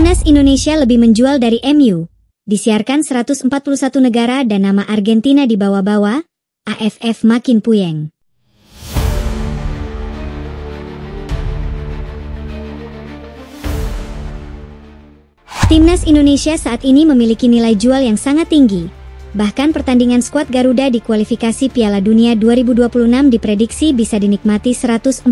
Timnas Indonesia lebih menjual dari MU. Disiarkan 141 negara dan nama Argentina dibawa-bawa, AFF makin puyeng. Timnas Indonesia saat ini memiliki nilai jual yang sangat tinggi. Bahkan pertandingan skuad Garuda di kualifikasi Piala Dunia 2026 diprediksi bisa dinikmati 141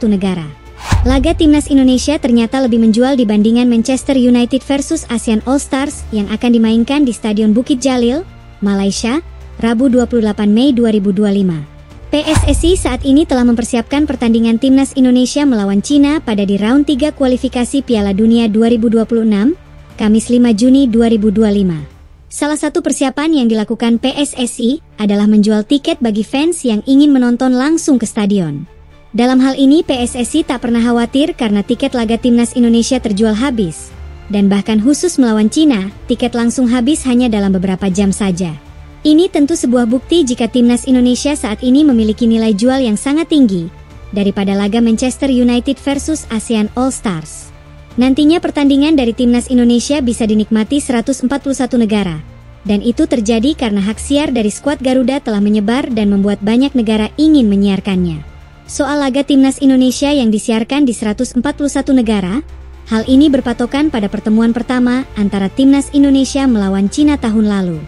negara. Laga Timnas Indonesia ternyata lebih menjual dibandingkan Manchester United versus ASEAN All Stars yang akan dimainkan di Stadion Bukit Jalil, Malaysia, Rabu 28 Mei 2025. PSSI saat ini telah mempersiapkan pertandingan Timnas Indonesia melawan Cina pada di round 3 kualifikasi Piala Dunia 2026, Kamis 5 Juni 2025. Salah satu persiapan yang dilakukan PSSI adalah menjual tiket bagi fans yang ingin menonton langsung ke stadion. Dalam hal ini PSSI tak pernah khawatir karena tiket laga Timnas Indonesia terjual habis. Dan bahkan khusus melawan Cina, tiket langsung habis hanya dalam beberapa jam saja. Ini tentu sebuah bukti jika Timnas Indonesia saat ini memiliki nilai jual yang sangat tinggi daripada laga Manchester United versus ASEAN All Stars. Nantinya pertandingan dari Timnas Indonesia bisa dinikmati 141 negara. Dan itu terjadi karena hak siar dari skuad Garuda telah menyebar dan membuat banyak negara ingin menyiarkannya. Soal laga Timnas Indonesia yang disiarkan di 141 negara, hal ini berpatokan pada pertemuan pertama antara Timnas Indonesia melawan Cina tahun lalu.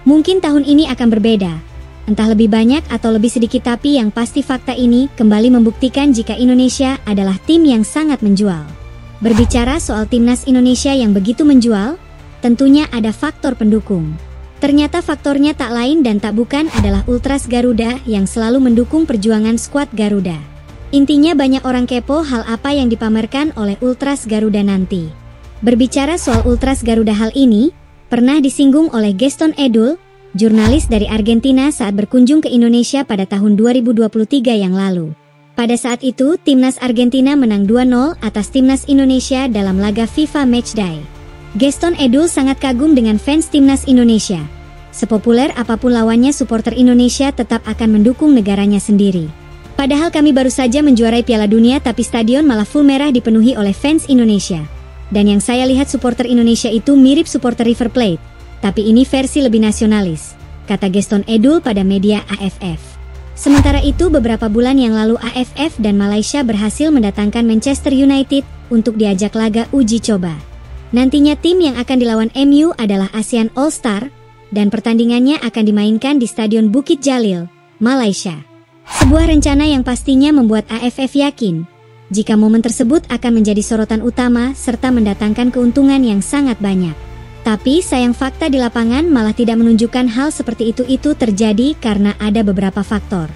Mungkin tahun ini akan berbeda. Entah lebih banyak atau lebih sedikit, tapi yang pasti fakta ini kembali membuktikan jika Indonesia adalah tim yang sangat menjual. Berbicara soal Timnas Indonesia yang begitu menjual, tentunya ada faktor pendukung. Ternyata faktornya tak lain dan tak bukan adalah Ultras Garuda yang selalu mendukung perjuangan skuad Garuda. Intinya banyak orang kepo hal apa yang dipamerkan oleh Ultras Garuda nanti. Berbicara soal Ultras Garuda, hal ini pernah disinggung oleh Gaston Edul, jurnalis dari Argentina saat berkunjung ke Indonesia pada tahun 2023 yang lalu. Pada saat itu, Timnas Argentina menang 2-0 atas Timnas Indonesia dalam laga FIFA Matchday. Gaston Edul sangat kagum dengan fans Timnas Indonesia. Sepopuler apapun lawannya, supporter Indonesia tetap akan mendukung negaranya sendiri. Padahal kami baru saja menjuarai Piala Dunia tapi stadion malah full merah dipenuhi oleh fans Indonesia. Dan yang saya lihat supporter Indonesia itu mirip supporter River Plate, tapi ini versi lebih nasionalis, kata Gaston Edul pada media AFF. Sementara itu beberapa bulan yang lalu AFF dan Malaysia berhasil mendatangkan Manchester United untuk diajak laga uji coba. Nantinya tim yang akan dilawan MU adalah ASEAN All Star, dan pertandingannya akan dimainkan di Stadion Bukit Jalil, Malaysia. Sebuah rencana yang pastinya membuat AFF yakin jika momen tersebut akan menjadi sorotan utama serta mendatangkan keuntungan yang sangat banyak. Tapi sayang fakta di lapangan malah tidak menunjukkan hal seperti itu terjadi karena ada beberapa faktor.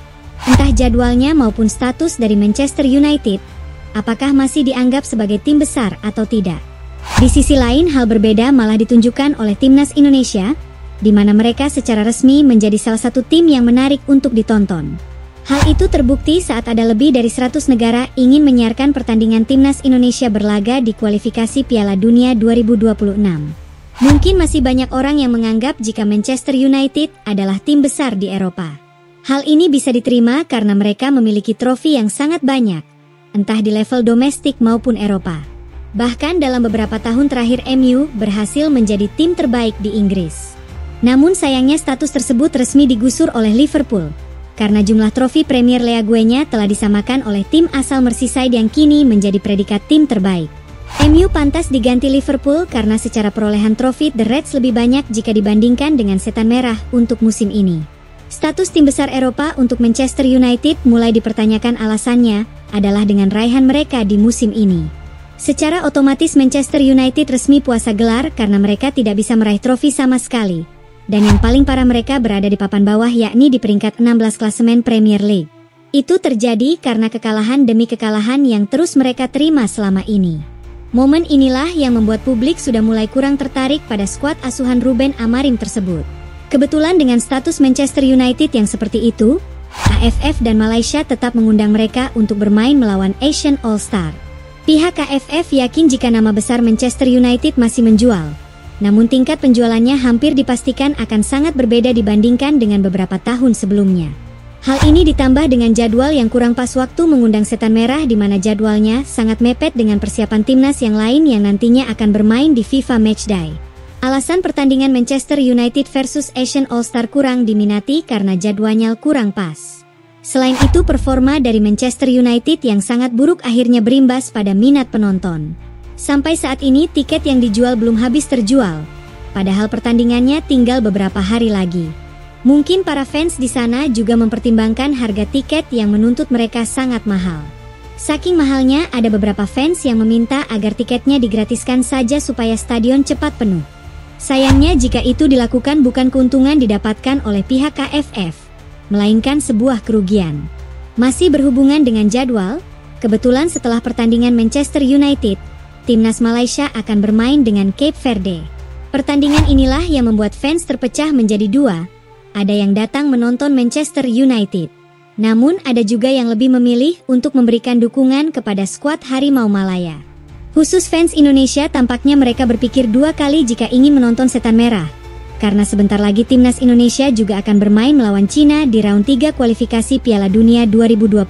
Entah jadwalnya maupun status dari Manchester United, apakah masih dianggap sebagai tim besar atau tidak. Di sisi lain, hal berbeda malah ditunjukkan oleh Timnas Indonesia, di mana mereka secara resmi menjadi salah satu tim yang menarik untuk ditonton. Hal itu terbukti saat ada lebih dari 100 negara ingin menyiarkan pertandingan Timnas Indonesia berlaga di kualifikasi Piala Dunia 2026. Mungkin masih banyak orang yang menganggap jika Manchester United adalah tim besar di Eropa. Hal ini bisa diterima karena mereka memiliki trofi yang sangat banyak, entah di level domestik maupun Eropa. Bahkan dalam beberapa tahun terakhir MU berhasil menjadi tim terbaik di Inggris. Namun sayangnya status tersebut resmi digusur oleh Liverpool, karena jumlah trofi Premier League-nya telah disamakan oleh tim asal Merseyside yang kini menjadi predikat tim terbaik. MU pantas diganti Liverpool karena secara perolehan trofi The Reds lebih banyak jika dibandingkan dengan Setan Merah untuk musim ini. Status tim besar Eropa untuk Manchester United mulai dipertanyakan, alasannya adalah dengan raihan mereka di musim ini. Secara otomatis Manchester United resmi puasa gelar karena mereka tidak bisa meraih trofi sama sekali. Dan yang paling parah, mereka berada di papan bawah, yakni di peringkat 16 klasemen Premier League. Itu terjadi karena kekalahan demi kekalahan yang terus mereka terima selama ini. Momen inilah yang membuat publik sudah mulai kurang tertarik pada skuad asuhan Ruben Amorim tersebut. Kebetulan dengan status Manchester United yang seperti itu, AFF dan Malaysia tetap mengundang mereka untuk bermain melawan Asian All Star. Pihak AFF yakin jika nama besar Manchester United masih menjual. Namun tingkat penjualannya hampir dipastikan akan sangat berbeda dibandingkan dengan beberapa tahun sebelumnya. Hal ini ditambah dengan jadwal yang kurang pas waktu mengundang Setan Merah di mana jadwalnya sangat mepet dengan persiapan timnas yang lain yang nantinya akan bermain di FIFA Matchday. Alasan pertandingan Manchester United versus Asian All-Star kurang diminati karena jadwalnya kurang pas. Selain itu, performa dari Manchester United yang sangat buruk akhirnya berimbas pada minat penonton. Sampai saat ini tiket yang dijual belum habis terjual, padahal pertandingannya tinggal beberapa hari lagi. Mungkin para fans di sana juga mempertimbangkan harga tiket yang menuntut mereka sangat mahal. Saking mahalnya, ada beberapa fans yang meminta agar tiketnya digratiskan saja supaya stadion cepat penuh. Sayangnya jika itu dilakukan bukan keuntungan didapatkan oleh pihak AFF, melainkan sebuah kerugian. Masih berhubungan dengan jadwal, kebetulan setelah pertandingan Manchester United, timnas Malaysia akan bermain dengan Cape Verde. Pertandingan inilah yang membuat fans terpecah menjadi dua. Ada yang datang menonton Manchester United, namun ada juga yang lebih memilih untuk memberikan dukungan kepada skuad Harimau Malaya. Khusus fans Indonesia tampaknya mereka berpikir dua kali jika ingin menonton Setan Merah, karena sebentar lagi timnas Indonesia juga akan bermain melawan Cina di round 3 kualifikasi Piala Dunia 2026.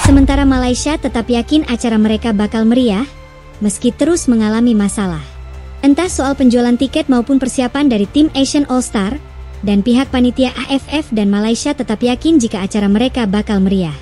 Sementara Malaysia tetap yakin acara mereka bakal meriah, meski terus mengalami masalah. Entah soal penjualan tiket maupun persiapan dari tim Asian All-Star, dan pihak panitia AFF dan Malaysia tetap yakin jika acara mereka bakal meriah.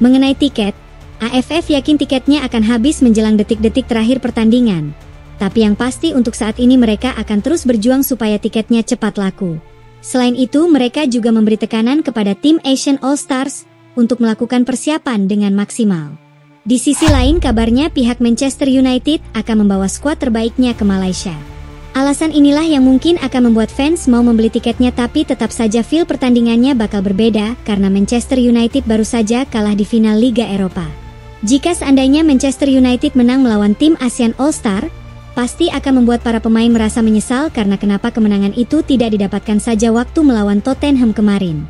Mengenai tiket, AFF yakin tiketnya akan habis menjelang detik-detik terakhir pertandingan. Tapi yang pasti untuk saat ini mereka akan terus berjuang supaya tiketnya cepat laku. Selain itu, mereka juga memberi tekanan kepada tim Asian All-Stars untuk melakukan persiapan dengan maksimal. Di sisi lain, kabarnya pihak Manchester United akan membawa skuad terbaiknya ke Malaysia. Alasan inilah yang mungkin akan membuat fans mau membeli tiketnya, tapi tetap saja feel pertandingannya bakal berbeda karena Manchester United baru saja kalah di final Liga Eropa. Jika seandainya Manchester United menang melawan tim Asian All-Star, pasti akan membuat para pemain merasa menyesal karena kenapa kemenangan itu tidak didapatkan saja waktu melawan Tottenham kemarin.